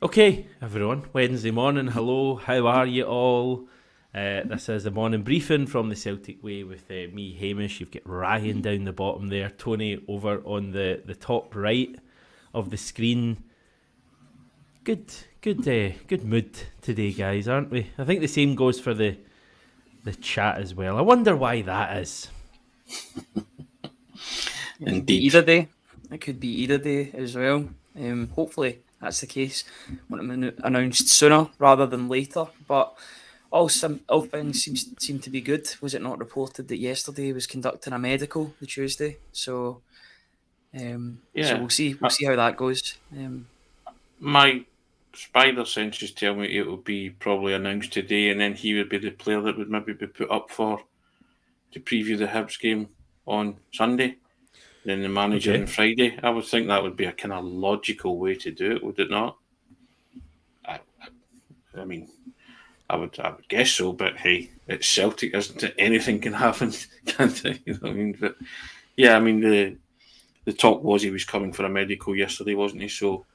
Okay, everyone, Wednesday morning, hello, how are you all? This is the morning briefing from the Celtic Way with me, Hamish. You've got Ryan down the bottom there, Tony over on the top right of the screen. Good mood today, guys, aren't we? I think the same goes for the chat as well. I wonder why that is. It could be either day. It could be either day as well. Hopefully that's the case. Want them announced sooner rather than later. But all things seem to be good. Was it not reported that yesterday he was conducting a medical the Tuesday? So we'll see how that goes. My spider senses tell me it will be probably announced today, and then he would be the player that would maybe be put up to preview the Hibs game on Sunday. Then the manager on Friday. I would think that would be a kind of logical way to do it, would it not? I mean, I would guess so, but hey, it's Celtic, isn't it? Anything can happen, can't it? You know what I mean? But yeah, I mean the talk was he was coming for a medical yesterday, wasn't he? So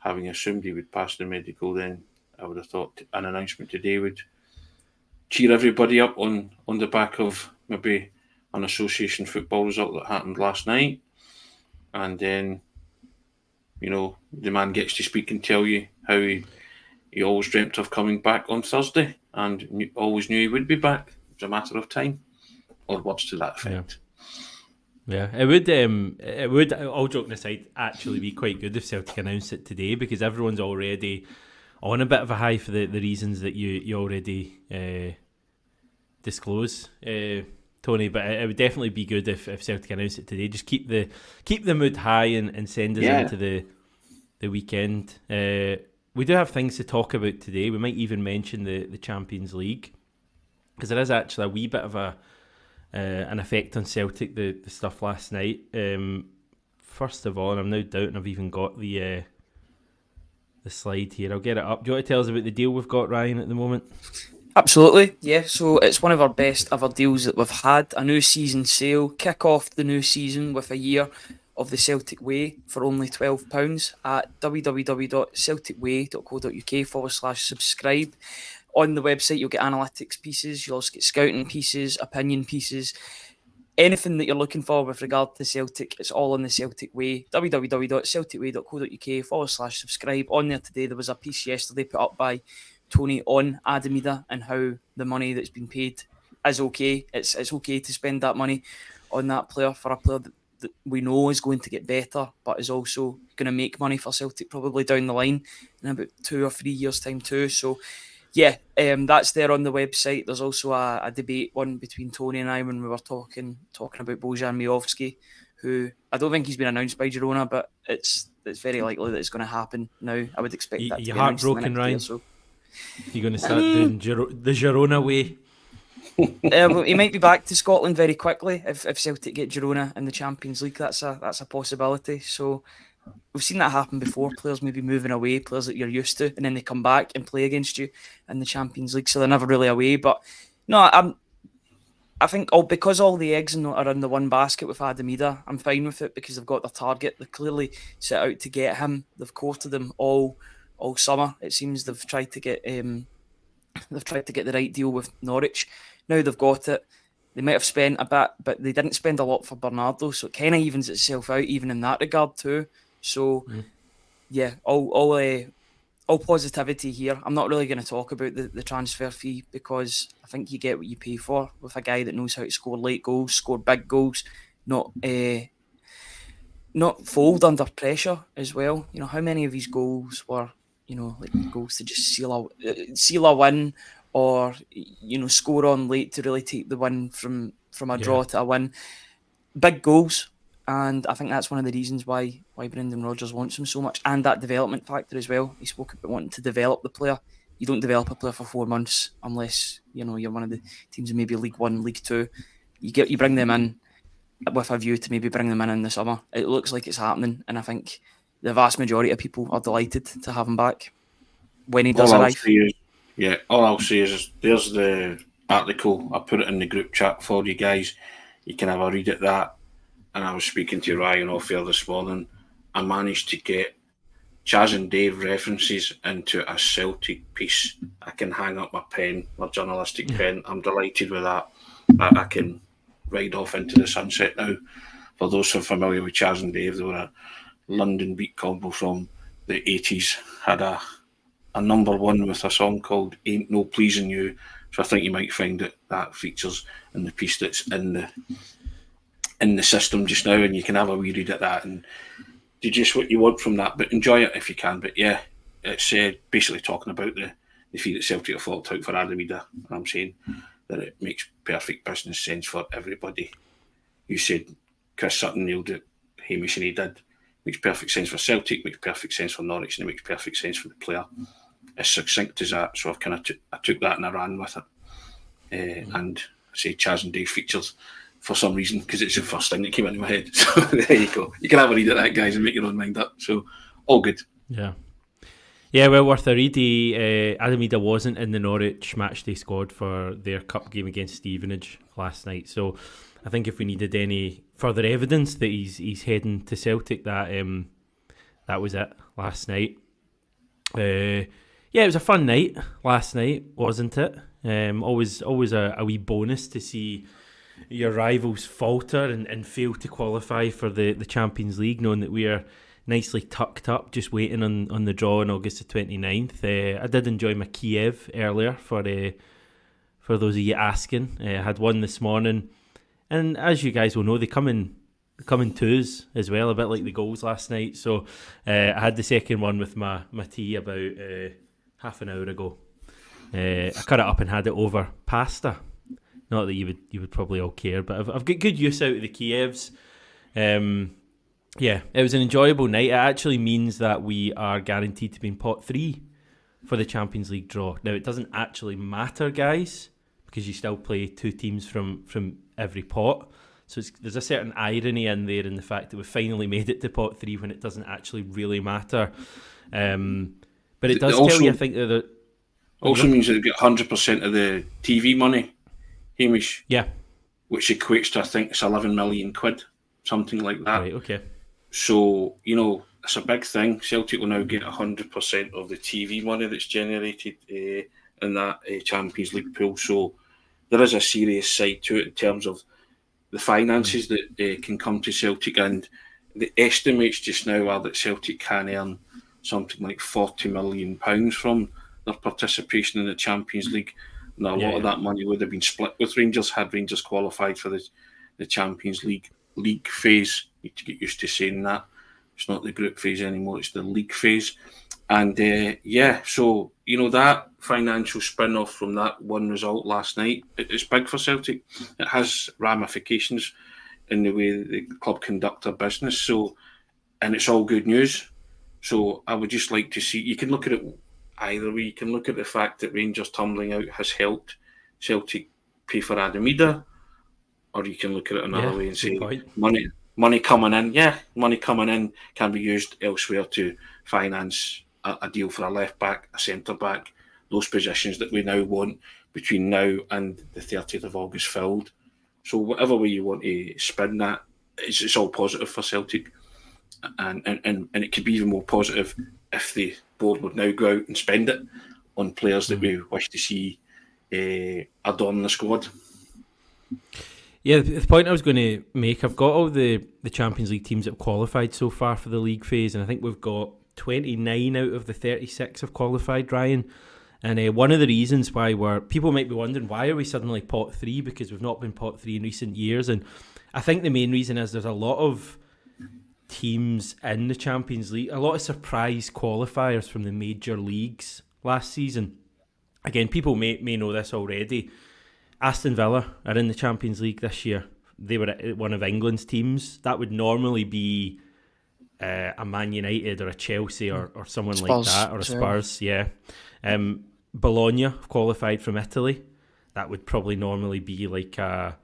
having assumed he would pass the medical, then I would have thought an announcement today would cheer everybody up on the back of maybe an association football result that happened last night. And then, the man gets to speak and tell you how he always dreamt of coming back on Thursday and always knew he would be back. It was a matter of time, or words to that effect. Yeah, it would, all joking aside, actually be quite good if Celtic announced it today, because everyone's already on a bit of a high for the reasons that you already disclose, Tony. But it would definitely be good if Celtic announced it today. Just keep the mood high and send us into the weekend. We do have things to talk about today. We might even mention the Champions League, because there is actually a wee bit of an effect on Celtic, the stuff last night. First of all, and I'm now doubting I've even got the slide here. I'll get it up. Do you want to tell us about the deal we've got, Ryan, at the moment? Absolutely, yeah. So it's one of our best ever deals that we've had. A new season sale. Kick off the new season with a year of the Celtic Way for only £12 at www.celticway.co.uk/subscribe. On the website, you'll get analytics pieces, you'll also get scouting pieces, opinion pieces, anything that you're looking for with regard to Celtic. It's all on the Celtic Way. www.celticway.co.uk/subscribe. On there today, there was a piece yesterday put up by Tony on Adamida and how the money that's been paid is okay. It's okay to spend that money on that player for a player that we know is going to get better, but is also going to make money for Celtic probably down the line in about 2 or 3 years' time too. So yeah, that's there on the website. There's also a debate one between Tony and I when we were talking about Bojan Miovski, who I don't think he's been announced by Girona, but it's very likely that it's going to happen now. I would expect that to be announced in the next year or so. You're going to start doing the Girona way? He might be back to Scotland very quickly if Celtic get Girona in the Champions League. That's a possibility. So we've seen that happen before. Players maybe moving away, players that you're used to, and then they come back and play against you in the Champions League. So they're never really away. But no, I think because all the eggs are in the one basket with Adamida, I'm fine with it because they've got their target. They clearly set out to get him. They've courted him all summer. It seems they've tried to get the right deal with Norwich. Now they've got it. They might have spent a bit, but they didn't spend a lot for Bernardo, so it kind of evens itself out even in that regard too. So yeah, all positivity here. I'm not really going to talk about the transfer fee because I think you get what you pay for with a guy that knows how to score late goals, score big goals, not fold under pressure as well. You know, how many of his goals were, like goals to just seal a win, or score on late to really take the win from a draw to a win. Big goals, and I think that's one of the reasons why Brendan Rodgers wants him so much, and that development factor as well. He spoke about wanting to develop the player. You don't develop a player for 4 months unless you're one of the teams in maybe League 1, League 2. You bring them in with a view to maybe bring them in the summer. It looks like it's happening, and I think the vast majority of people are delighted to have him back when he does arrive. All I'll say is there's the article. I put it in the group chat for you guys. You can have a read at that. And I was speaking to Ryan off air this morning. I managed to get Chaz and Dave references into a Celtic piece, I can hang up my pen, my journalistic pen. I'm delighted with that. I can ride off into the sunset now. For those who are familiar with Chaz and Dave, they were a London beat combo from the 80s. Had a number one with a song called Ain't No Pleasing You. So I think you might find that features in the piece that's in the system just now, and you can have a wee read at that and do just what you want from that, but enjoy it if you can. But yeah, it's basically talking about the fee that Celtic have fought out for Adamida, and I'm saying that it makes perfect business sense for everybody. You said Chris Sutton nailed it, Hamish, and he did. Makes perfect sense for Celtic, makes perfect sense for Norwich, and it makes perfect sense for the player. As succinct as that, so I've kind of I took that and I ran with it. And I say Chaz and Dave features for some reason because it's the first thing that came into my head. So there you go. You can have a read at that, guys, and make your own mind up. So all good. Yeah, well worth a read. Adamida wasn't in the Norwich matchday squad for their cup game against Stevenage last night. So I think if we needed any further evidence that he's heading to Celtic, that was it last night. Yeah, it was a fun night last night, wasn't it? Always a wee bonus to see your rivals falter and fail to qualify for the Champions League, knowing that we are nicely tucked up, just waiting on the draw on August the 29th. I did enjoy my Kiev earlier for those of you asking. I had one this morning, and as you guys will know, they come in twos as well, a bit like the goals last night. So I had the second one with my tea about half an hour ago. I cut it up and had it over pasta. Not that you would probably all care, but I've got good use out of the Kievs. Yeah, it was an enjoyable night. It actually means that we are guaranteed to be in pot 3 for the Champions League draw. Now, it doesn't actually matter, guys, because you still play 2 teams from every pot. So there's a certain irony in there in the fact that we finally made it to pot 3 when it doesn't actually really matter. But it does tell you, I think, that also means that you get 100% of the TV money, Hamish. Yeah. Which equates to, I think, it's 11 million quid, something like that. Right, okay. So, it's a big thing. Celtic will now get 100% of the TV money that's generated in that Champions League pool. So there is a serious side to it in terms of the finances that can come to Celtic, and the estimates just now are that Celtic can earn something like £40 million from their participation in the Champions League. And a lot of that money would have been split with Rangers had Rangers qualified for the Champions League phase. You need to get used to saying that. It's not the group phase anymore, it's the league phase. And so, that financial spin-off from that one result last night, it's big for Celtic. It has ramifications in the way the club conduct their business. So, and it's all good news. So I would just like to see, you can look at it either way. You can look at the fact that Rangers tumbling out has helped Celtic pay for Adamida, or you can look at it another way and say money coming in can be used elsewhere to finance a deal for a left back, a centre back, those positions that we now want between now and the 30th of August filled. So whatever way you want to spin that, it's all positive for Celtic. And it could be even more positive if the board would now go out and spend it on players that we wish to see adorn the squad. Yeah, the point I was going to make, I've got all the Champions League teams that have qualified so far for the league phase, and I think we've got 29 out of the 36 have qualified, Ryan. And one of the reasons why people might be wondering, why are we suddenly pot 3? Because we've not been pot 3 in recent years. And I think the main reason is there's a lot of teams in the Champions League, a lot of surprise qualifiers from the major leagues last season. Again, people may know this already. Aston Villa are in the Champions League this year. They were one of England's teams. That would normally be a Man United or a Chelsea or someone Spurs, like that, or a Spurs, yeah. Bologna have qualified from Italy. That would probably normally be like a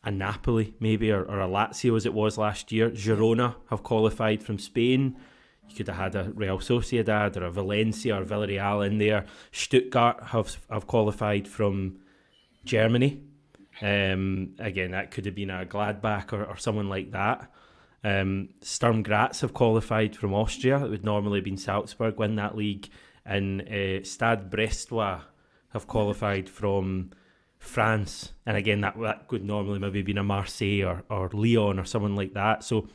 Napoli maybe, or a Lazio as it was last year. Girona have qualified from Spain. You could have had a Real Sociedad or a Valencia or Villarreal in there. Stuttgart have qualified from Germany. Again, that could have been a Gladbach or someone like that. Sturm Graz have qualified from Austria. It would normally have been Salzburg win that league. And Stade Brestois have qualified from France. And again, that would normally maybe been a Marseille or Lyon or someone like that. So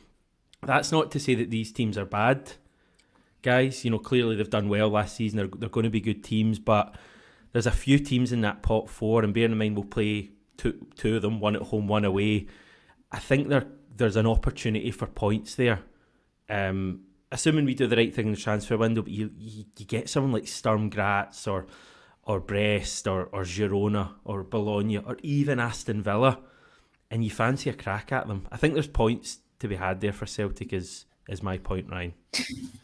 that's not to say that these teams are bad, guys. Clearly they've done well last season. They're going to be good teams, but there's a few teams in that pot four, and bearing in mind we'll play two of them, one at home, one away. I think there's an opportunity for points there. Assuming we do the right thing in the transfer window, but you get someone like Sturm Graz or Brest or Girona or Bologna or even Aston Villa, and you fancy a crack at them. I think there's points to be had there for Celtic is my point, Ryan.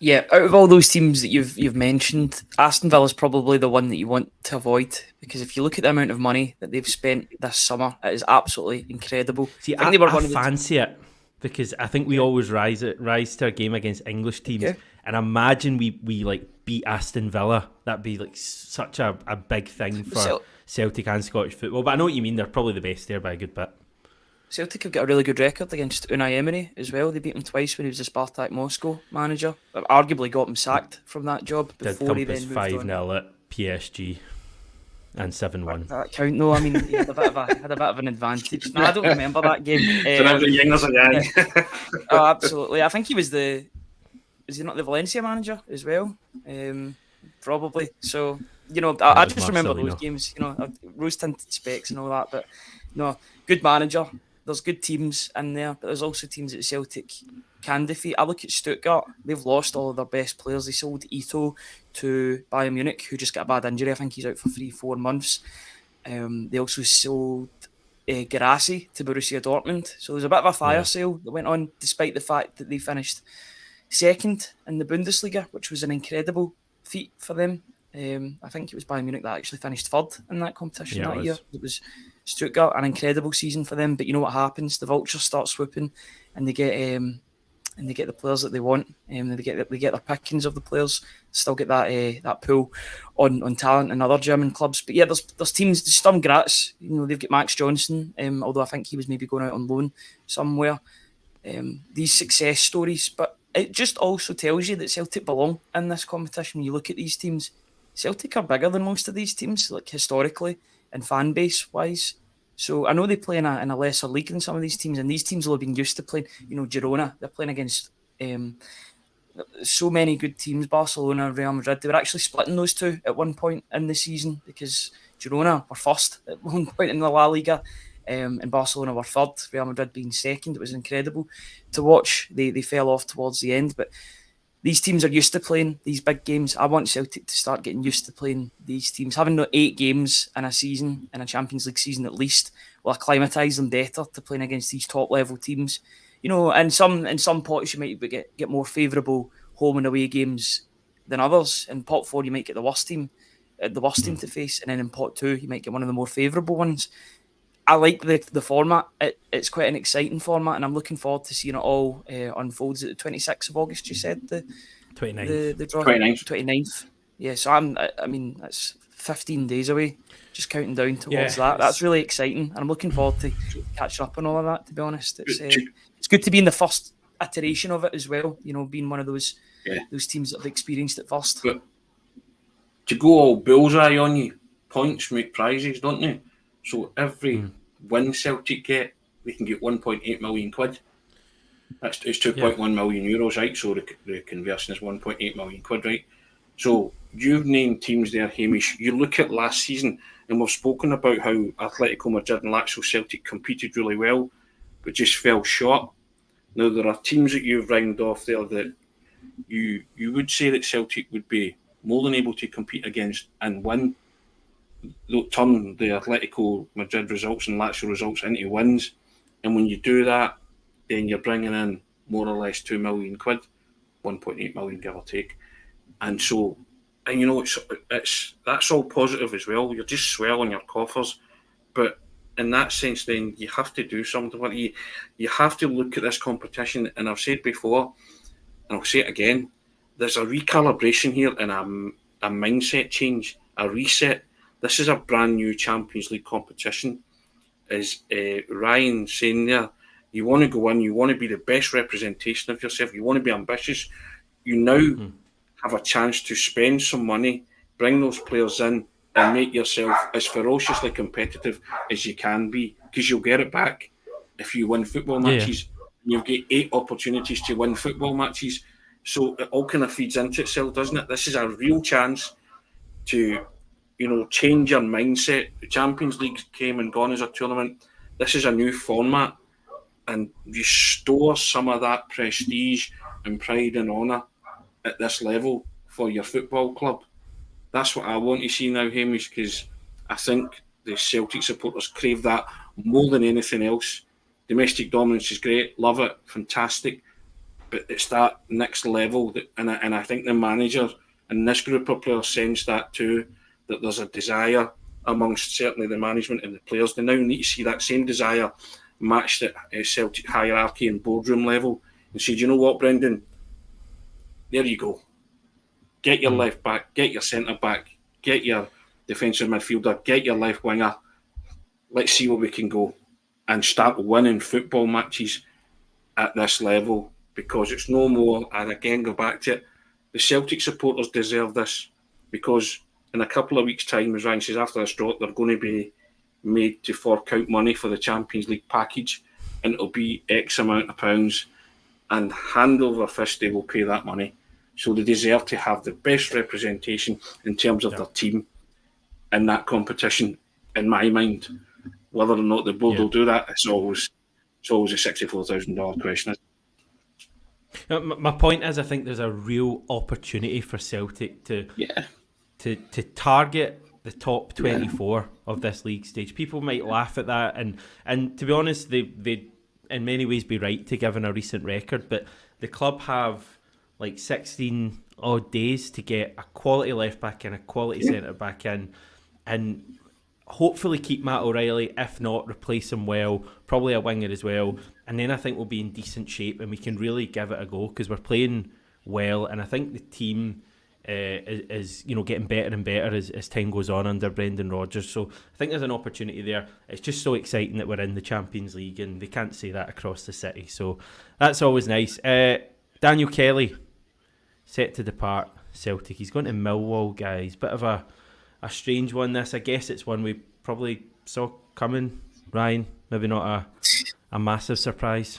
Yeah, out of all those teams that you've mentioned, Aston Villa is probably the one that you want to avoid, because if you look at the amount of money that they've spent this summer, it is absolutely incredible. See, I fancy it, because I think we always rise to a game against English teams, and imagine we like beat Aston Villa. That'd be like such a big thing for Celtic and Scottish football. But I know what you mean. They're probably the best there by a good bit. Celtic have got a really good record against Unai Emery as well. They beat him twice when he was the Spartak Moscow manager. Arguably got him sacked from that job before he then moved on. 5-0 at PSG and 7-1. That count though. I mean, he had a bit of an advantage. No, I don't remember that game. Oh, absolutely. I think he was is he not the Valencia manager as well? Probably. So, I just remember those games. Rose-tinted specs and all that. But no, good manager. There's good teams in there, but there's also teams that Celtic can defeat. I look at Stuttgart. They've lost all of their best players. They sold Ito to Bayern Munich, who just got a bad injury. I think he's out for 3-4 months. They also sold Guirassy to Borussia Dortmund. So there's a bit of a fire sale that went on, despite the fact that they finished second in the Bundesliga, which was an incredible feat for them. I think it was Bayern Munich that actually finished third in that competition that year. It was Stuttgart, an incredible season for them. But you know what happens? The vultures start swooping, and they get the players that they want. They get their pickings of the players. Still get that pull on talent in other German clubs. But yeah, there's teams. Sturm Graz, they've got Max Johnson. Although I think he was maybe going out on loan somewhere. These success stories, but it just also tells you that Celtic belong in this competition. When you look at these teams, Celtic are bigger than most of these teams, like historically and fan base wise. So I know they play in a lesser league than some of these teams, and these teams will have been used to playing. Girona, they're playing against so many good teams, Barcelona, Real Madrid. They were actually splitting those two at one point in the season, because Girona were first at one point in the La Liga, and Barcelona were third, Real Madrid being second. It was incredible to watch. They fell off towards the end, but these teams are used to playing these big games. I want Celtic to start getting used to playing these teams. Having 8 games in a season, in a Champions League season at least, will acclimatise them better to playing against these top level teams. In some pots you might get more favourable home and away games than others. In pot 4 you might get the worst team to face, and then in pot 2 you might get one of the more favourable ones. I like the format. It's quite an exciting format, and I'm looking forward to seeing it all unfolds at the 26th of August. You said the 29th. The draw 29th. Yeah, so I mean that's 15 days away. Just counting down towards that. That's really exciting, and I'm looking forward to catching up on all of that. To be honest, it's good to be in the first iteration of it as well. Being one of those teams that have experienced it first. But to go all bullseye on you, points make prizes, don't they? So every win Celtic get, they can get 1.8 million quid. It's 2.1 million euros, right? So the conversion is 1.8 million quid, right? So you've named teams there, Hamish. You look at last season, and we've spoken about how Atletico Madrid and Lazio Celtic competed really well, but just fell short. Now there are teams that you've rounded off there that you would say that Celtic would be more than able to compete against and win. Turn the Atletico Madrid results and Lazio results into wins, and when you do that, then you're bringing in more or less 2 million quid, 1.8 million give or take, and it's that's all positive as well. You're just swelling your coffers, but in that sense, then you have to do something. What you have to look at this competition, and I've said before, and I'll say it again. There's a recalibration here and a mindset change, a reset. This is a brand new Champions League competition. As Ryan saying there, You want to go in, you want to be the best representation of yourself, you want to be ambitious. You now have a chance to spend some money, bring those players in, and make yourself as ferociously competitive as you can be, because you'll get it back if you win football matches. You'll get 8 opportunities to win football matches. So it all kind of feeds into itself, doesn't it? This is a real chance to, change your mindset. The Champions League came and gone as a tournament. This is a new format, and restore some of that prestige and pride and honour at this level for your football club. That's what I want to see now, Hamish, because I think the Celtic supporters crave that more than anything else. Domestic dominance is great, love it, fantastic, but it's that next level, and I think the manager and this group of players sense that too, that there's a desire amongst certainly the management and the players. They now need to see that same desire matched at Celtic hierarchy and boardroom level, and say, do you know what, Brendan? There you go. Get your left back, get your centre back, get your defensive midfielder, get your left winger. Let's see where we can go and start winning football matches at this level, because it's no more, and again go back to it, the Celtic supporters deserve this, because in a couple of weeks' time, as Ryan says, after this draw, they're going to be made to fork out money for the Champions League package, and it'll be X amount of pounds, and hand over fist they will pay that money. So they deserve to have the best representation in terms of their team in that competition, in my mind. Whether or not the board will do that, it's always a $64,000 question. My point is, I think there's a real opportunity for Celtic to target the top 24 of this league stage. People might laugh at that, and to be honest, they in many ways be right to given a recent record, but the club have like 16 odd days to get a quality left back and a quality centre back in, and hopefully keep Matt O'Reilly, if not replace him well, probably a winger as well, and then I think we'll be in decent shape and we can really give it a go, because we're playing well, and I think the team is getting better and better as time goes on under Brendan Rodgers. So I think there's an opportunity there. It's just so exciting that we're in the Champions League, and they can't say that across the city, so that's always nice. Daniel Kelly set to depart Celtic. He's going to Millwall, guys. Bit of a strange one, this. I guess it's one we probably saw coming, Ryan. Maybe not a massive surprise.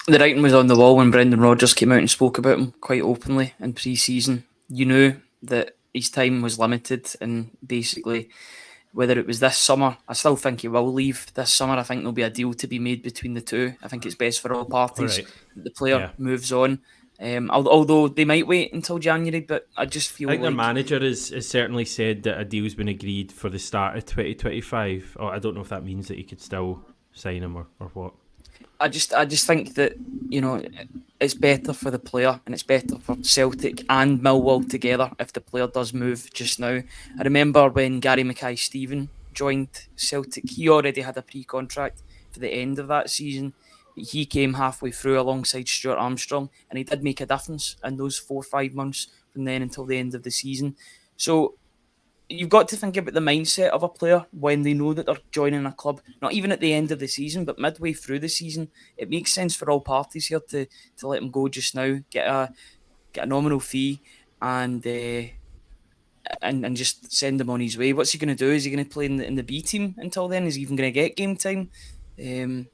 The writing was on the wall when Brendan Rodgers came out and spoke about him quite openly in pre-season. You knew that his time was limited, and basically, whether it was this summer, I still think he will leave this summer. I think there'll be a deal to be made between the two. I think it's best for all parties that the player moves on. Although they might wait until January, but I just feel their manager has certainly said that a deal's been agreed for the start of 2025. I don't know if that means that he could still sign him or what. I just think that, it's better for the player, and it's better for Celtic and Millwall together if the player does move just now. I remember when Gary Mackay-Steven joined Celtic, he already had a pre-contract for the end of that season. He came halfway through alongside Stuart Armstrong, and he did make a difference in those 4 or 5 months from then until the end of the season. So you've got to think about the mindset of a player when they know that they're joining a club, not even at the end of the season, but midway through the season. It makes sense for all parties here to let him go just now, get a nominal fee, and just send him on his way. What's he going to do? Is he going to play in the B team until then? Is he even going to get game time?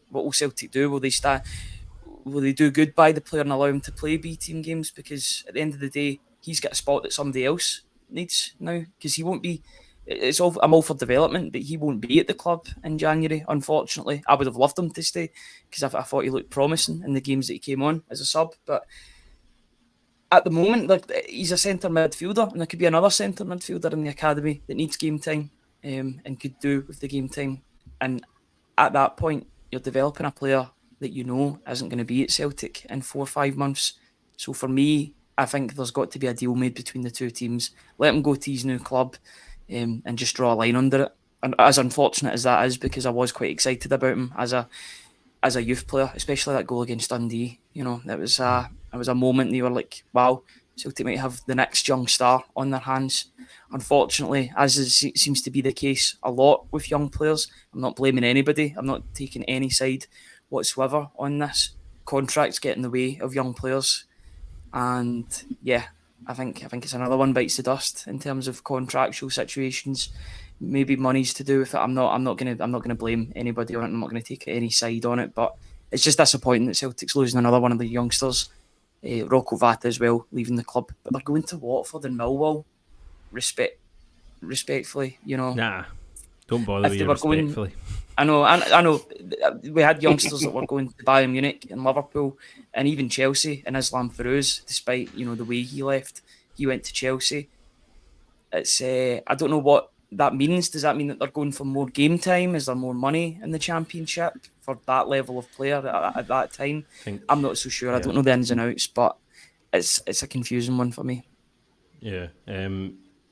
What will Celtic do? Will they do good by the player and allow him to play B team games? Because at the end of the day, he's got a spot that somebody else needs now, because he won't be. I'm all for development, but he won't be at the club in January, unfortunately. I would have loved him to stay, because I thought he looked promising in the games that he came on as a sub, but at the moment, he's a centre midfielder, and there could be another centre midfielder in the academy that needs game time, and could do with the game time. And at that point, you're developing a player that isn't going to be at Celtic in 4 or 5 months. So for me, I think there's got to be a deal made between the two teams. Let him go to his new club, and just draw a line under it. And as unfortunate as that is, because I was quite excited about him as a youth player, especially that goal against Dundee. It was a moment and you were like, wow, Celtic might have the next young star on their hands. Unfortunately, as seems to be the case a lot with young players, I'm not blaming anybody. I'm not taking any side whatsoever on this. Contracts get in the way of young players, and yeah, I think it's another one bites the dust in terms of contractual situations. Maybe money's to do with it. I'm not gonna blame anybody on it. I'm not gonna take any side on it, but it's just disappointing that Celtic's losing another one of the youngsters. Rocco Vata as well, leaving the club, but they're going to Watford and Millwall. Respectfully, Nah, don't bother if with they you were going, respectfully. I know. We had youngsters that were going to Bayern Munich and Liverpool, and even Chelsea. And Islam Feruz, despite the way he left, he went to Chelsea. It's I don't know what that means. Does that mean that they're going for more game time? Is there more money in the Championship for that level of player at that time? I'm not so sure. Yeah. I don't know the ins and outs, but it's a confusing one for me. Yeah.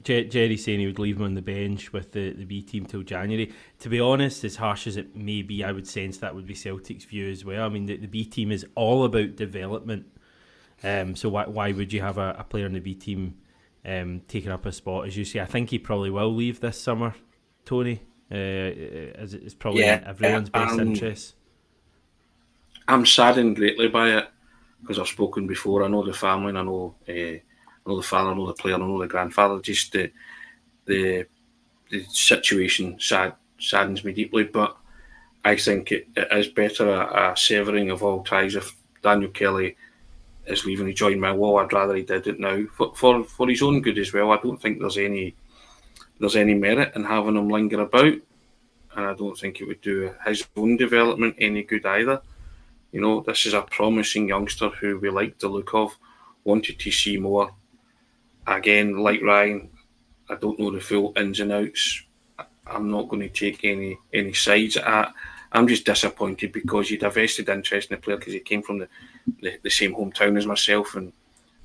Jerry saying he would leave him on the bench with the B team till January. To be honest, as harsh as it may be, I would sense that would be Celtic's view as well. I mean, the B team is all about development. So why would you have a player in the B team taking up a spot? As you say, I think he probably will leave this summer, Tony, as it's probably in everyone's best interest. I'm saddened greatly by it because I've spoken before. I know the family and I know the father, I know the player, I know the grandfather. Just the situation saddens me deeply, but I think it is better a severing of all ties. If Daniel Kelly is leaving to join Millwall, I'd rather he did it now for his own good as well. I don't think there's any merit in having him linger about, and I don't think it would do his own development any good either. This is a promising youngster who we like the look of, wanted to see more. Again, like Ryan, I don't know the full ins and outs. I'm not going to take any sides at. I'm just disappointed because he'd a vested interest in the player because he came from the same hometown as myself, and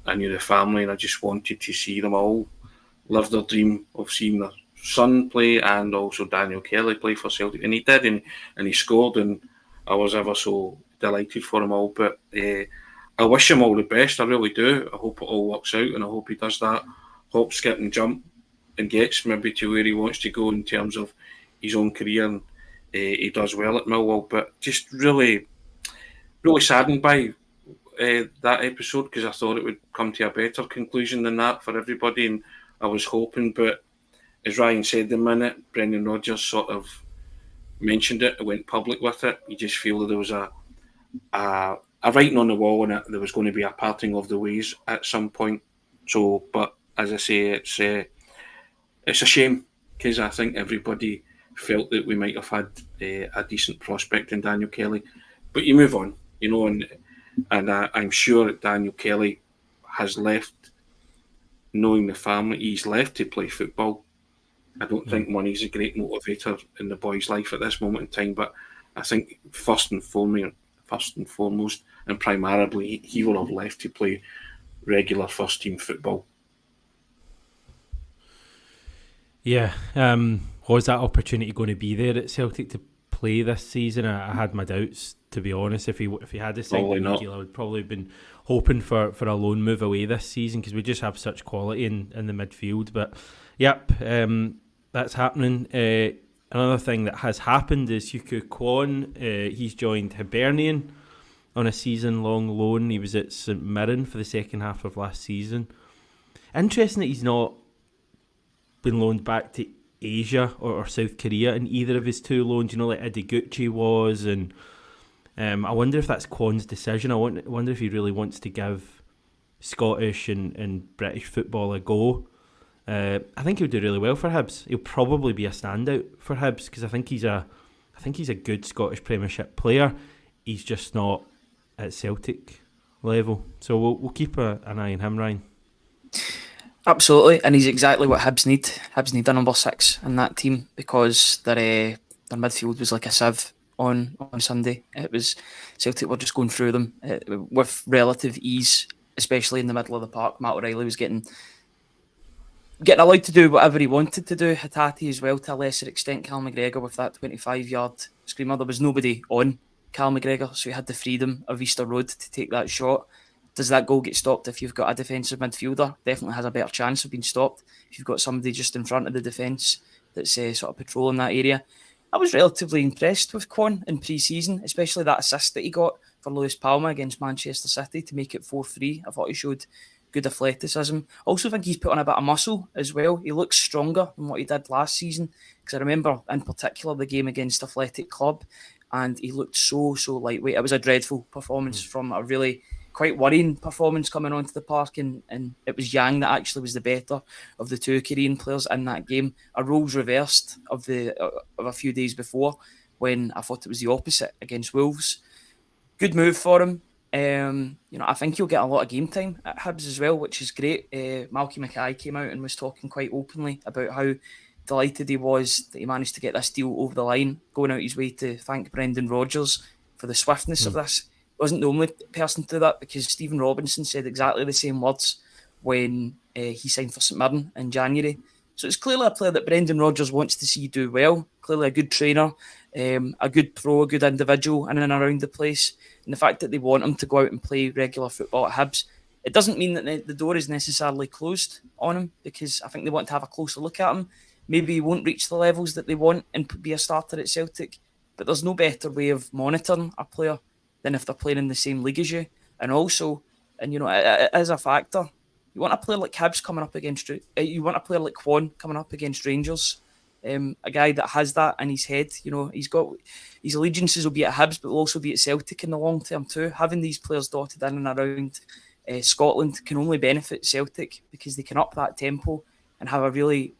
I knew the family, and I just wanted to see them all live their dream of seeing their son play and also Daniel Kelly play for Celtic, and he did, and he scored, and I was ever so delighted for them all. But I wish him all the best, I really do. I hope it all works out, and I hope he does that hop, skip and jump and gets maybe to where he wants to go in terms of his own career, and he does well at Millwall. But just really, really saddened by that episode because I thought it would come to a better conclusion than that for everybody, and I was hoping. But as Ryan said the minute Brendan Rodgers sort of mentioned it, went public with it, you just feel that there was a writing on the wall, and there was going to be a parting of the ways at some point. So, but as I say, it's a shame because I think everybody felt that we might have had a decent prospect in Daniel Kelly. But you move on, and I'm sure that Daniel Kelly has left knowing the family. He's left to play football. I don't think money's a great motivator in the boy's life at this moment in time, but I think first and foremost and primarily he will have left to play regular first team football. Yeah, was that opportunity going to be there at Celtic to play this season? I had my doubts, to be honest. If he had a signed deal, I would probably have been hoping for a loan move away this season because we just have such quality in the midfield. But yep, that's happening. Another thing that has happened is Yuku Kwon. He's joined Hibernian on a season-long loan. He was at St Mirren for the second half of last season. Interesting that he's not been loaned back to Asia or South Korea in either of his two loans, like Ideguchi was, and I wonder if that's Kwon's decision. I wonder if he really wants to give Scottish and British football a go. I think he'll do really well for Hibs. He'll probably be a standout for Hibs because I think he's a good Scottish Premiership player. He's just not at Celtic level, so we'll keep an eye on him, Ryan. Absolutely, and he's exactly what Hibs need. Hibs need a number 6 in that team because their midfield was like a sieve on Sunday. It was Celtic were just going through them with relative ease, especially in the middle of the park. Matt O'Reilly was getting allowed to do whatever he wanted to do. Hatate as well to a lesser extent. Cal McGregor with that 25-yard screamer. There was nobody on Cal McGregor, so he had the freedom of Easter Road to take that shot. Does that goal get stopped if you've got a defensive midfielder? Definitely has a better chance of being stopped if you've got somebody just in front of the defence that's sort of patrolling that area. I was relatively impressed with Kwon in pre-season, especially that assist that he got for Lewis Palma against Manchester City to make it 4-3. I thought he showed good athleticism. I also think he's put on a bit of muscle as well. He looks stronger than what he did last season, because I remember in particular the game against Athletic Club, and he looked so lightweight. It was a dreadful performance from a really quite worrying performance coming onto the park, and it was Yang that actually was the better of the two Korean players in that game. A roles reversed of a few days before, when I thought it was the opposite against Wolves. Good move for him. I think he'll get a lot of game time at Hibs as well, which is great. Malky Mackay came out and was talking quite openly about how delighted he was that he managed to get this deal over the line, going out his way to thank Brendan Rodgers for the swiftness of this. He wasn't the only person to do that, because Stephen Robinson said exactly the same words when he signed for St Mirren in January. So it's clearly a player that Brendan Rodgers wants to see do well. Clearly a good trainer, a good pro, a good individual in and around the place. And the fact that they want him to go out and play regular football at Hibs, it doesn't mean that the door is necessarily closed on him, because I think they want to have a closer look at him. Maybe he won't reach the levels that they want and be a starter at Celtic, but there's no better way of monitoring a player than if they're playing in the same league as you. And also, it is a factor. You want a player like Hibs coming up against, you want a player like Kwon coming up against Rangers. A guy that has that in his head. He's got his allegiances will be at Hibs, but will also be at Celtic in the long term too. Having these players dotted in and around Scotland can only benefit Celtic, because they can up that tempo and have a really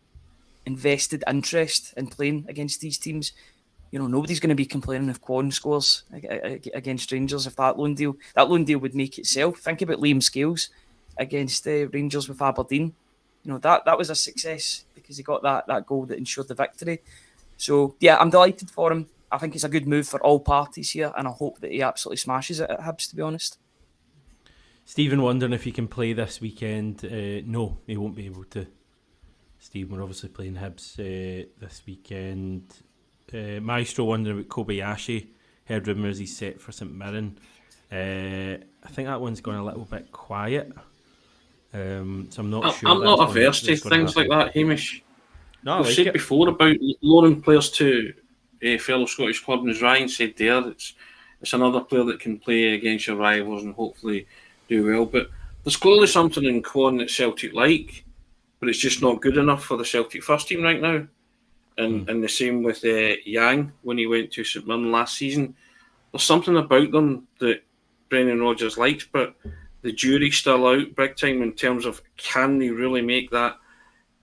invested interest in playing against these teams. Nobody's going to be complaining if Kwon scores against Rangers. If that loan deal would make itself. Think about Liam Scales against Rangers with Aberdeen. That was a success, because he got that goal that ensured the victory. So yeah, I'm delighted for him. I think it's a good move for all parties here, and I hope that he absolutely smashes it at Hibs, to be honest. Stephen wondering if he can play this weekend. No, he won't be able to. Stephen, we're obviously playing Hibs this weekend. Maestro wondering about Kobayashi. Heard rumours he's set for St Mirren. I think that one's going a little bit quiet. So I'm not sure. I'm not averse to things like that, Hamish. No, I've said before about loaning players to a fellow Scottish club, and as Ryan said there, it's another player that can play against your rivals and hopefully do well. But there's clearly something in Kwon that Celtic like, but it's just not good enough for the Celtic first team right now. And the same with Yang when he went to St Mirren last season. There's something about them that Brendan Rodgers likes, but the jury's still out big time in terms of, can they really make that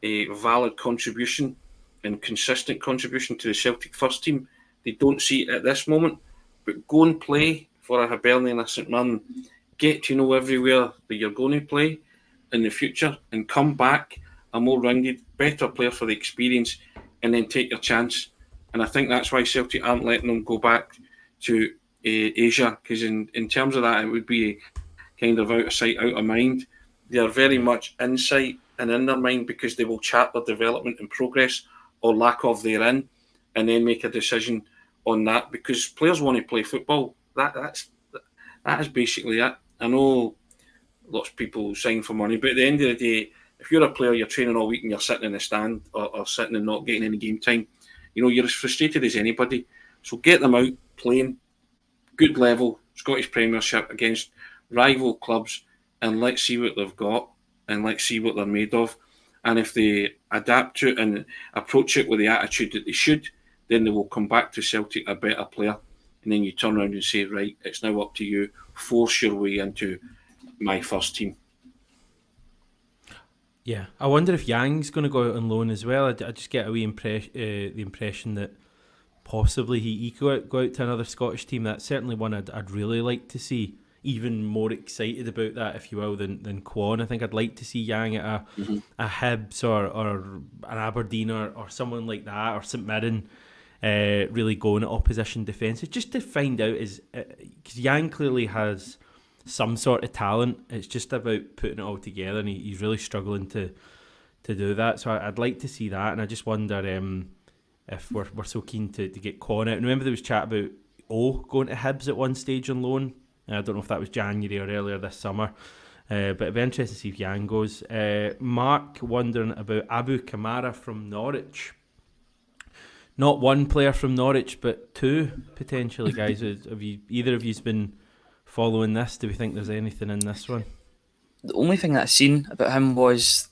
a valid contribution and consistent contribution to the Celtic first team? They don't see it at this moment, but go and play for a Hibernian or St Mirren, get to know everywhere that you're going to play in the future, and come back a more rounded, better player for the experience, and then take your chance. And I think that's why Celtic aren't letting them go back to Asia, because in terms of that, it would be kind of out of sight, out of mind. They are very much in sight and in their mind, because they will chart their development and progress, or lack of therein, and then make a decision on that, because players want to play football. That is basically it. I know lots of people sign for money, but at the end of the day, if you're a player, you're training all week and you're sitting in the stand or sitting and not getting any game time, you're as frustrated as anybody. So get them out playing good level Scottish Premiership against rival clubs, and let's see what they've got, and let's see what they're made of. And if they adapt to it and approach it with the attitude that they should, then they will come back to Celtic a better player. And then you turn around and say, right, it's now up to you. Force your way into my first team. Yeah, I wonder if Yang's going to go out on loan as well. I just get a wee the impression that possibly he go out to another Scottish team. That's certainly one I'd really like to see. Even more excited about that, if you will, than Kwon. I think I'd like to see Yang at a Hibs or an Aberdeen or someone like that, or St Mirren, really going at opposition defences, just to find out, because Yang clearly has some sort of talent. It's just about putting it all together, and he's really struggling to do that. So I'd like to see that, and I just wonder if we're so keen to get Kwon out. And remember there was chat about going to Hibs at one stage on loan. I don't know if that was January or earlier this summer, but it'd be interesting to see if Yang goes. Mark wondering about Abu Kamara from Norwich. not one player from Norwich, but two potentially, guys. Have you either of you's been following this? Do we think there's anything in this one? The only thing that I seen about him was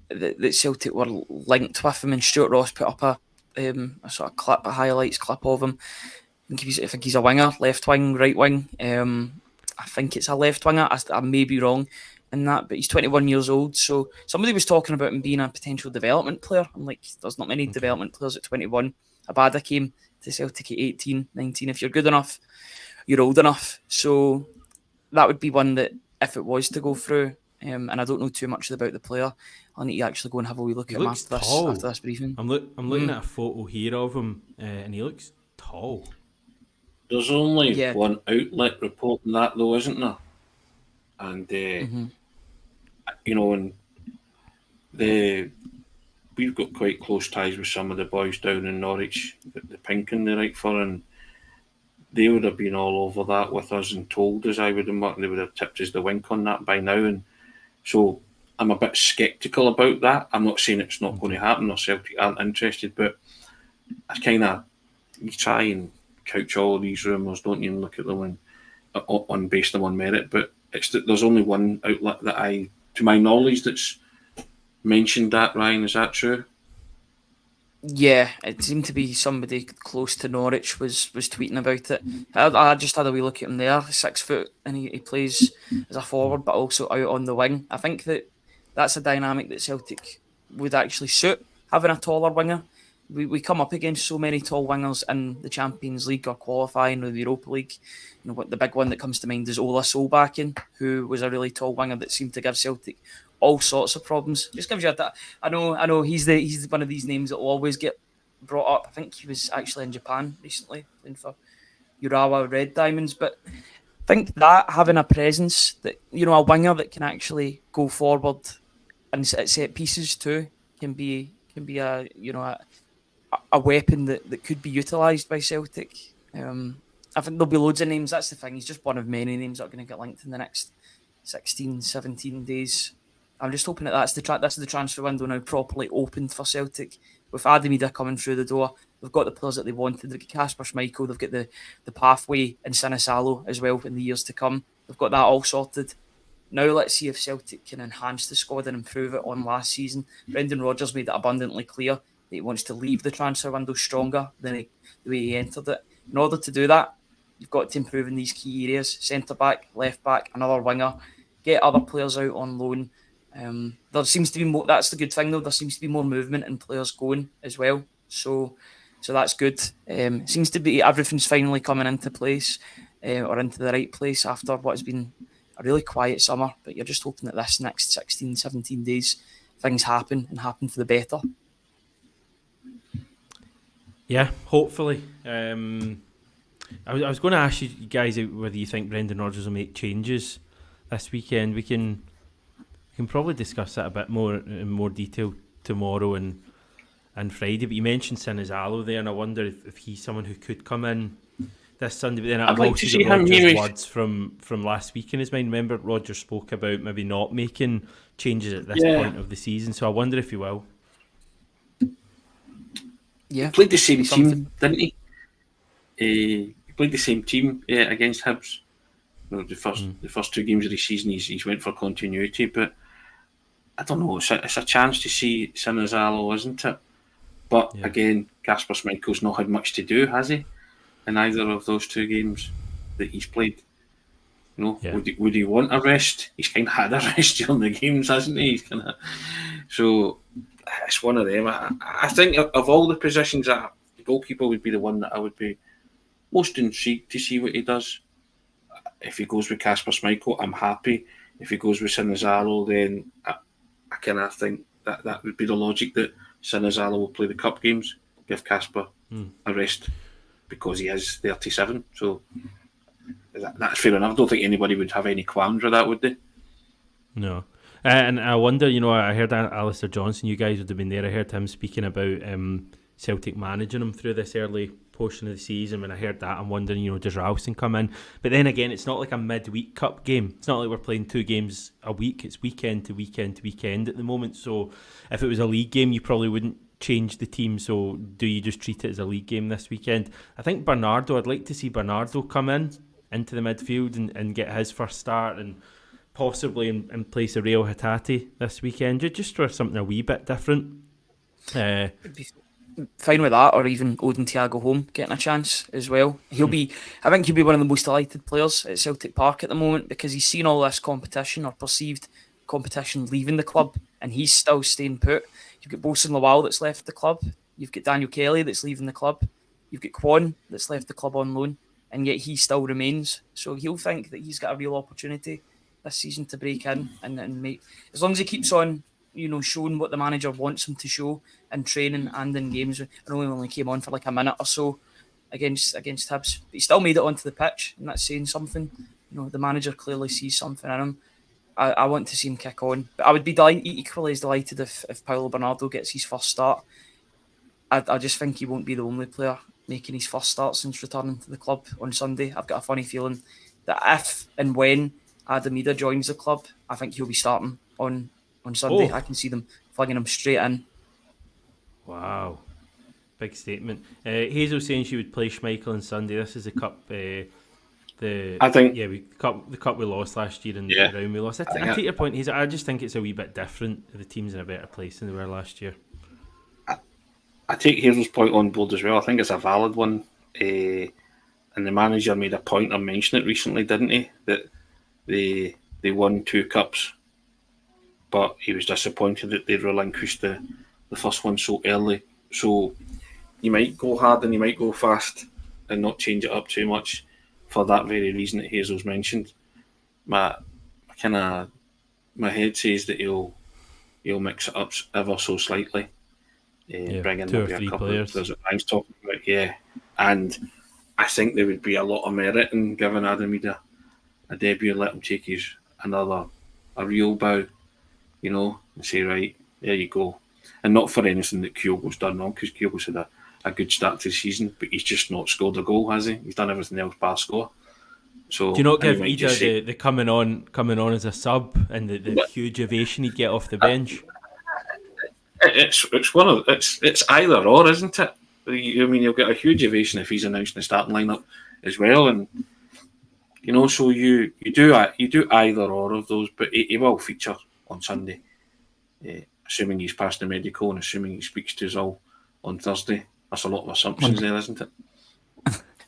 that Celtic were linked with him, and Stuart Ross put up a sort of clip, a highlights clip of him. I think he's a winger, left wing, right wing. I think it's a left winger. I may be wrong in that, but he's 21 years old. So somebody was talking about him being a potential development player. I'm like, there's not many development players at 21. Abada came to Celtic at 18, 19. If you're good enough, you're old enough. So that would be one that, if it was to go through, and I don't know too much about the player, I'll need to actually go and have a wee look at him after this briefing. I'm looking at a photo here of him, and he looks tall. There's only one outlet reporting that, though, isn't there? And and we've got quite close ties with some of the boys down in Norwich, the Pink and the right for, and they would have been all over that with us and told us, I would have, they would have tipped us the wink on that by now. And so I'm a bit sceptical about that. I'm not saying it's not going to happen or Celtic aren't interested, but I kind of, you try and couch all of these rumours, don't you, and look at them on based them on merit. But there's only one outlet that to my knowledge, that's mentioned that. Ryan, is that true? Yeah, it seemed to be somebody close to Norwich was tweeting about it. I just had a wee look at him there, 6 foot, and he plays as a forward, but also out on the wing. I think that's a dynamic that Celtic would actually suit, having a taller winger. We come up against so many tall wingers in the Champions League or qualifying or the Europa League. You know, the big one that comes to mind is Ola Solbakken, who was a really tall winger that seemed to give Celtic all sorts of problems. Just gives you that. I know he's one of these names that will always get brought up. I think he was actually in Japan recently playing for Urawa Red Diamonds. But I think that having a presence, that a winger that can actually go forward and set pieces too, can be a weapon that could be utilised by Celtic. I think there'll be loads of names. That's the thing. He's just one of many names that are going to get linked in the next 16, 17 days. I'm just hoping that that's the transfer window now properly opened for Celtic. With Adamida coming through the door, they've got the players that they wanted. They've got Kasper Schmeichel, they've got the pathway in Sinisalo as well in the years to come. They've got that all sorted. Now let's see if Celtic can enhance the squad and improve it on last season. Brendan Rodgers made it abundantly clear that he wants to leave the transfer window stronger than the way he entered it. In order to do that, you've got to improve in these key areas: centre-back, left-back, another winger, get other players out on loan. There seems to be more. That's the good thing, though. There seems to be more movement and players going as well. So that's good. It seems to be everything's finally coming into place or into the right place after what has been a really quiet summer. But you're just hoping that this next 16, 17 days things happen for the better. Yeah, hopefully. I was going to ask you guys whether you think Brendan Rodgers will make changes this weekend. We can probably discuss that a bit more in more detail tomorrow and Friday. But you mentioned Sinisalo there, and I wonder if he's someone who could come in this Sunday. But then I've like also to see got him. Rodgers' words from last week in his mind. Remember, Rodgers spoke about maybe not making changes at this point of the season. So I wonder if he will. Yeah, he played the same team, didn't he? He played the same team against Hibs. The first 2 games of the season, he's went for continuity, but I don't know. It's a chance to see Sinisalo, isn't it? But again, Kasper Schmeichel's not had much to do, has he? In either of those 2 games that he's played. Would he want a rest? He's kind of had a rest during the games, hasn't he? So it's one of them. I think of all the positions, the goalkeeper would be the one that I would be most intrigued to see what he does. If he goes with Kasper Schmeichel, I'm happy. If he goes with Sinisalo, then I kind of think that would be the logic, that Sinisalo will play the cup games, give Kasper a rest because he is 37. So that's fair enough. I don't think anybody would have any qualms with that, would they? No. And I wonder, I heard Alistair Johnson, you guys would have been there. I heard him speaking about Celtic managing him through this early portion of the season. When I heard that, I'm wondering, does Ralston come in? But then again, it's not like a midweek cup game. It's not like we're playing 2 games a week. It's weekend to weekend to weekend at the moment. So if it was a league game, you probably wouldn't change the team? So do you just treat it as a league game this weekend? I think Bernardo, I'd like to see Bernardo come into the midfield and get his first start, and possibly in place of Real Hatate this weekend, just for something a wee bit different. Fine with that, or even Odin Thiago Home getting a chance as well. I think he'll be one of the most delighted players at Celtic Park at the moment, because he's seen all this competition or perceived competition leaving the club, and he's still staying put. You've got Bosun Lawal that's left the club. You've got Daniel Kelly that's leaving the club. You've got Kwon that's left the club on loan, and yet he still remains. So he'll think that he's got a real opportunity this season to break in and make, as long as he keeps on, showing what the manager wants him to show in training and in games. I know he only came on for like a minute or so against Hibs, but he still made it onto the pitch, and that's saying something. The manager clearly sees something in him. I want to see him kick on, but I would be equally as delighted if Paulo Bernardo gets his first start. I just think he won't be the only player making his first start since returning to the club on Sunday. I've got a funny feeling that if and when Adam Ida joins the club, I think he'll be starting on Sunday. I can see them flinging him straight in. Wow. Big statement. Hazel saying she would play Schmeichel on Sunday. This is a cup. The cup we lost last year in the round we lost. I take your point, Hazel. I just think it's a wee bit different. The team's in a better place than they were last year. I take Hazel's point on board as well. I think it's a valid one. And the manager made a point of mentioning it recently, didn't he? That they won 2 cups, but he was disappointed that they relinquished the first one so early. So you might go hard and you might go fast and not change it up too much for that very reason that Hazel's mentioned. My head says that he'll mix it up ever so slightly. Bring in 2 or maybe 3 a couple players. of players that I'm talking about, and I think there would be a lot of merit in giving Adam Ida a debut and let him take a real bow, and say, right, there you go. And not for anything that Kyogo's done wrong, because Kyogo's had a good start to the season, but he's just not scored a goal, has he? He's done everything else bar score. So do you not give Ida the coming on as a sub and the huge ovation he'd get off the bench? It's either or, isn't it? You'll get a huge ovation if he's announced in the starting lineup as well, and so you do either or of those, but he will feature on Sunday, assuming he's passed the medical and assuming he speaks to us all on Thursday. That's a lot of assumptions there, isn't it?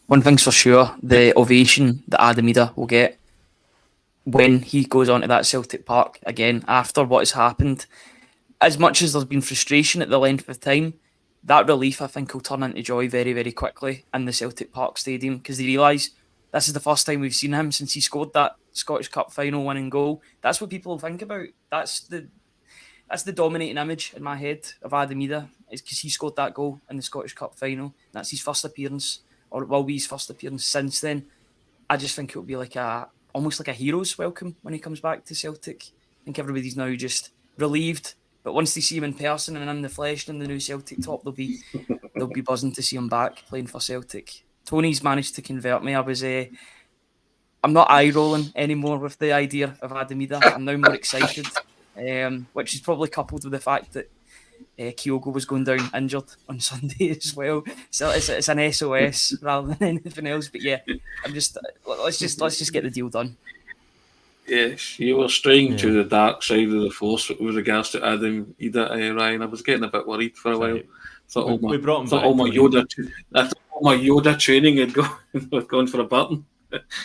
One thing's for sure, the ovation that Adam Ida will get when he goes onto that Celtic Park again after what has happened. As much as there's been frustration at the length of time, that relief, I think, will turn into joy very, very quickly in the Celtic Park Stadium, because they realise this is the first time we've seen him since he scored that Scottish Cup final winning goal. That's what people think about. That's the dominating image in my head of Adam Ida, is because he scored that goal in the Scottish Cup final. That's his first appearance, or it will be his first appearance since then. I just think it will be almost like a hero's welcome when he comes back to Celtic. I think everybody's now just relieved. But once they see him in person and in the flesh and in the new Celtic top, they'll be buzzing to see him back playing for Celtic. Tony's managed to convert me. I'm not eye rolling anymore with the idea of Adam Ida. I'm now more excited, which is probably coupled with the fact that Kyogo was going down injured on Sunday as well. So it's an SOS rather than anything else. But yeah, let's just get the deal done. Yes, you were straying to the dark side of the force with regards to Adam Ida, Ryan. I was getting a bit worried for a while. We brought him back. All my Yoda training had gone for a button.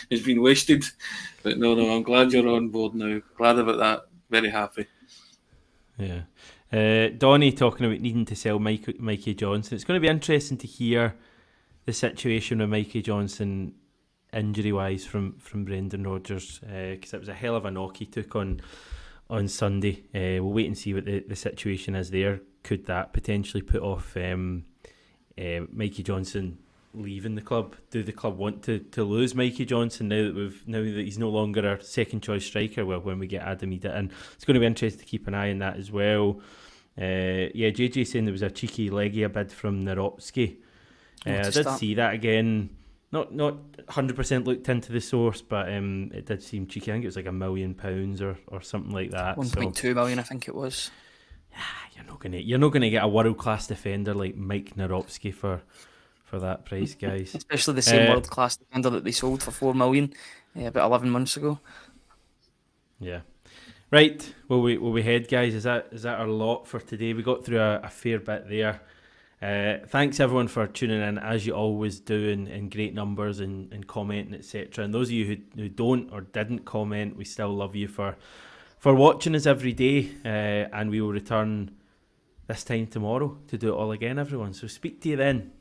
It's been wasted. But no, I'm glad you're on board now. Glad about that. Very happy. Yeah. Donny talking about needing to sell Mikey Johnson. It's going to be interesting to hear the situation with Mikey Johnson injury-wise from Brendan Rodgers, because it was a hell of a knock he took on Sunday. We'll wait and see what the situation is there. Could that potentially put off Mikey Johnson leaving the club? Do the club want to lose Mikey Johnson now that he's no longer our second choice striker? Well, when we get Adam Ida in, it's going to be interesting to keep an eye on that as well. JJ saying there was a cheeky Legia bid from Naropski. I did see that again. Not 100% looked into the source, but it did seem cheeky. I think it was like £1 million or something like that. 1.2 million, I think it was. You're not you're not gonna get a world class defender like Mike Naropsky for that price, guys. Especially the same world class defender that they sold for 4 million about 11 months ago. Yeah. Right, will we head, guys? Is that our lot for today? We got through a fair bit there. Thanks everyone for tuning in, as you always do, in great numbers and commenting, etc. And those of you who don't or didn't comment, we still love you for watching us every day. And we will return this time tomorrow to do it all again, everyone. So speak to you then.